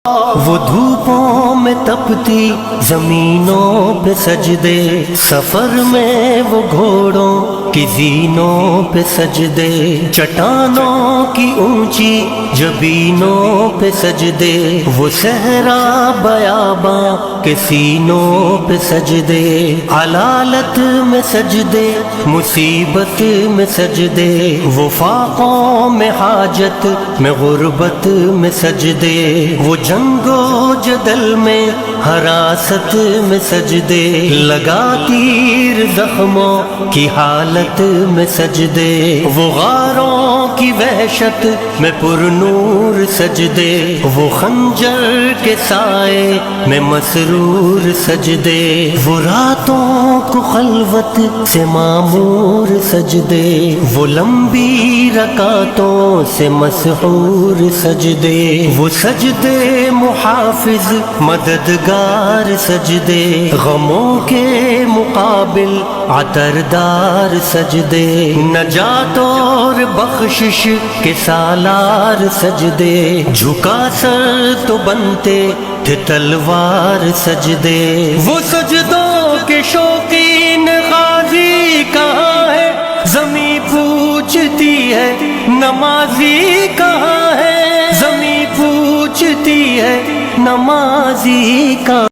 وہ دھوپوں میں تپتی زمینوں پہ سجدے، سفر میں وہ گھوڑوں کی زینوں پہ سجدے، چٹانوں کی اونچی جبینوں پہ سجدے، وہ صحرا بیاباں کے سینوں پہ سجدے، علالت میں سجدے، مصیبت میں سجدے، وہ فاقوں میں حاجت میں غربت میں سجدے، وہ جنگ و جدل میں حراست میں سجدے، لگا تیر زخموں کی حالت میں سجدے، وہ غاروں کی وحشت میں پرنور سجدے، وہ خنجر کے سائے میں مسرور سجدے، وہ راتوں کو خلوت سے معمور سجدے، وہ لمبی رکعتوں سے مسحور سجدے، وہ سجدے محافظ مددگار سجدے، غموں کے مقابل عطردار سجدے، نجات اور بخشش کے سالار سجدے، جھکا سر تو بنتے تھے تلوار سجدے، وہ سجدوں کے شوقین غازی کہاں ہے، زمیں پوچھتی ہے نمازی کہاں ہے، زمیں پوچھتی ہے نمازی کہاں